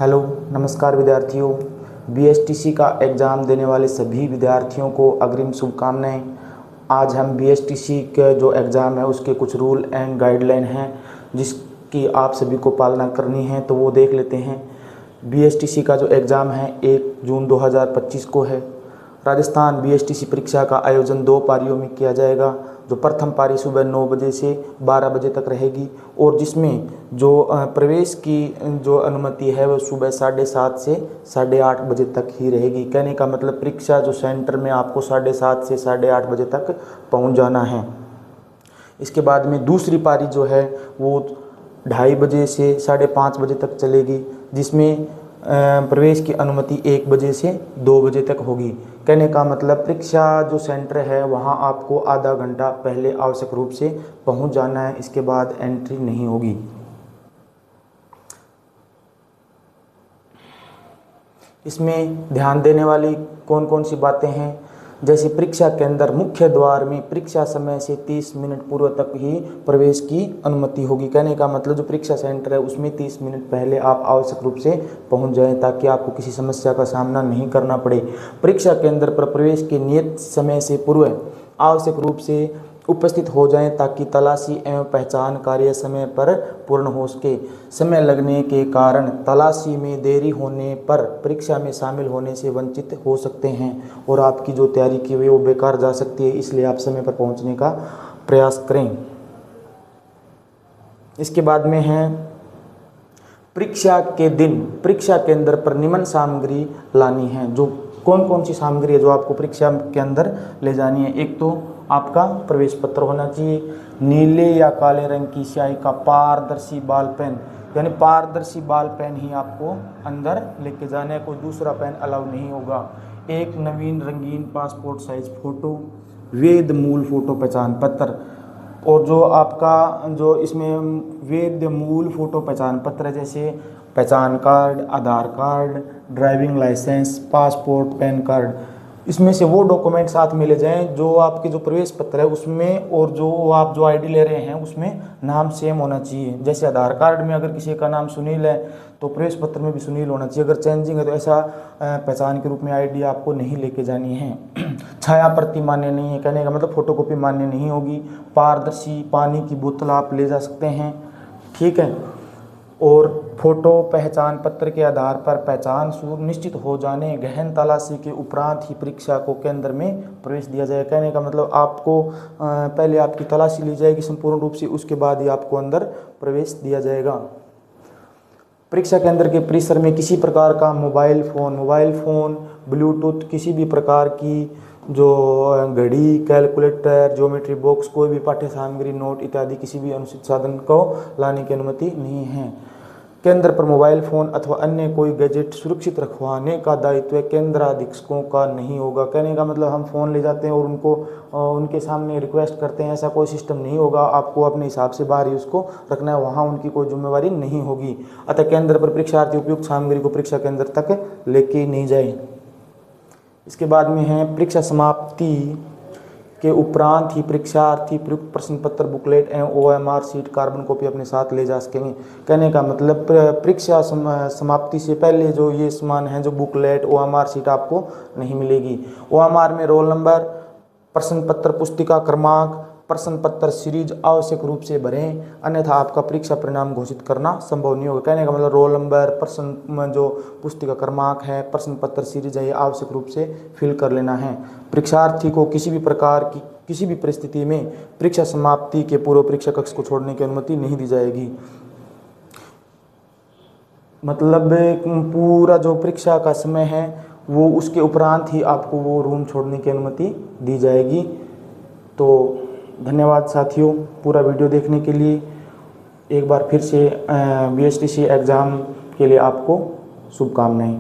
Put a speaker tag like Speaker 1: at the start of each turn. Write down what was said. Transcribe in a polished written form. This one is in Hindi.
Speaker 1: हेलो, नमस्कार विद्यार्थियों। बीएसटीसी का एग्ज़ाम देने वाले सभी विद्यार्थियों को अग्रिम शुभकामनाएं। आज हम बीएसटीसी के जो एग्ज़ाम है उसके कुछ रूल एंड गाइडलाइन हैं जिसकी आप सभी को पालना करनी है, तो वो देख लेते हैं। बीएसटीसी का जो एग्ज़ाम है 1 जून 2025 को है। राजस्थान बीएसटीसी परीक्षा का आयोजन 2 पारियों में किया जाएगा। जो प्रथम पारी सुबह 9 बजे से 12 बजे तक रहेगी और जिसमें जो प्रवेश की जो अनुमति है वो सुबह 7:30 से 8:30 बजे तक ही रहेगी। कहने का मतलब परीक्षा जो सेंटर में आपको 7:30 से 8:30 बजे तक पहुंच जाना है। इसके बाद में दूसरी पारी जो है वो 2:30 बजे से 5:30 बजे तक चलेगी, जिसमें प्रवेश की अनुमति 1 बजे से 2 बजे तक होगी। कहने का मतलब परीक्षा जो सेंटर है वहां आपको आधा घंटा पहले आवश्यक रूप से पहुंच जाना है, इसके बाद एंट्री नहीं होगी। इसमें ध्यान देने वाली कौन कौन सी बातें हैं, जैसे परीक्षा के अंदर मुख्य द्वार में परीक्षा समय से 30 मिनट पूर्व तक ही प्रवेश की अनुमति होगी। कहने का मतलब जो परीक्षा सेंटर है उसमें 30 मिनट पहले आप आवश्यक रूप से पहुंच जाएं ताकि आपको किसी समस्या का सामना नहीं करना पड़े। परीक्षा के अंदर प्रवेश के नियत समय से पूर्व आवश्यक रूप से उपस्थित हो जाएं ताकि तलाशी एवं पहचान कार्य समय पर पूर्ण हो सके। समय लगने के कारण तलाशी में देरी होने पर परीक्षा में शामिल होने से वंचित हो सकते हैं और आपकी जो तैयारी की हुई वो बेकार जा सकती है, इसलिए आप समय पर पहुंचने का प्रयास करें। इसके बाद में है परीक्षा के दिन परीक्षा के अंदर पर निम्न सामग्री लानी है। जो कौन कौन सी सामग्री है जो आपको परीक्षा के अंदर ले जानी है। एक तो आपका प्रवेश पत्र होना चाहिए, नीले या काले रंग की स्याही का पारदर्शी बॉल पेन, यानी पारदर्शी बॉल पेन ही आपको अंदर लेके जाना है, कोई दूसरा पेन अलाउ नहीं होगा। एक नवीन रंगीन पासपोर्ट साइज फोटो, वैध मूल फोटो पहचान पत्र, और जो आपका जो इसमें वैध मूल फोटो पहचान पत्र है जैसे पहचान card, Aadhaar card, driving licence, passport, PAN card, इसमें से वो डॉक्यूमेंट साथ में ले जाएं जो आपके जो प्रवेश पत्र है उसमें और जो आप जो आईडी ले रहे हैं उसमें नाम सेम होना चाहिए। जैसे आधार कार्ड में अगर किसी का नाम सुनील है तो प्रवेश पत्र में भी सुनील होना चाहिए। अगर चेंजिंग है तो ऐसा पहचान के रूप में आईडी आपको नहीं लेके जानी है। छाया प्रति मान्य नहीं है, कहने का मतलब फोटोकॉपी मान्य नहीं होगी। पारदर्शी पानी की बोतल आप ले जा सकते हैं, ठीक है। और फोटो पहचान पत्र के आधार पर पहचान सुनिश्चित हो जाने गहन तलाशी के उपरांत ही परीक्षा को केंद्र में प्रवेश दिया जाएगा। कहने का मतलब आपको पहले आपकी तलाशी ली जाएगी संपूर्ण रूप से, उसके बाद ही आपको अंदर प्रवेश दिया जाएगा। परीक्षा केंद्र के परिसर में किसी प्रकार का मोबाइल फ़ोन, ब्लूटूथ, किसी भी प्रकार की जो घड़ी, कैलकुलेटर, ज्योमेट्री बॉक्स, कोई भी पाठ्य सामग्री, नोट इत्यादि किसी भी अनुचित साधन को लाने की अनुमति नहीं है। केंद्र पर मोबाइल फ़ोन अथवा अन्य कोई गैजेट सुरक्षित रखवाने का दायित्व केंद्राधीक्षकों का नहीं होगा। कहने का मतलब हम फ़ोन ले जाते हैं और उनको उनके सामने रिक्वेस्ट करते हैं, ऐसा कोई सिस्टम नहीं होगा। आपको अपने हिसाब से बाहर ही उसको रखना है, वहाँ उनकी कोई जिम्मेवारी नहीं होगी। अतः केंद्र पर परीक्षार्थी उपयुक्त सामग्री को परीक्षा केंद्र तक लेके नहीं जाए। इसके बाद में है परीक्षा समाप्ति के उपरांत ही परीक्षार्थी प्रयुक्त प्रश्न पत्र, बुकलेट एवं OMR सीट, कार्बन कॉपी अपने साथ ले जा सकेंगे। कहने का मतलब परीक्षा समाप्ति से पहले जो ये सामान है, जो बुकलेट, OMR सीट आपको नहीं मिलेगी। OMR में रोल नंबर, प्रश्न पत्र पुस्तिका क्रमांक, प्रश्न पत्र सीरीज आवश्यक रूप से भरें, अन्यथा आपका परीक्षा परिणाम घोषित करना संभव नहीं होगा। कहने का मतलब रोल नंबर, प्रश्न जो पुस्तिका क्रमांक है, प्रश्न पत्र सीरीज है, ये आवश्यक रूप से फिल कर लेना है। परीक्षार्थी को किसी भी प्रकार की किसी भी परिस्थिति में परीक्षा समाप्ति के पूर्व परीक्षा कक्ष को छोड़ने की अनुमति नहीं दी जाएगी। मतलब पूरा जो परीक्षा का समय है वो उसके उपरांत ही आपको वो रूम छोड़ने की अनुमति दी जाएगी। तो धन्यवाद साथियों पूरा वीडियो देखने के लिए। एक बार फिर से बीएसटीसी एग्ज़ाम के लिए आपको शुभकामनाएं।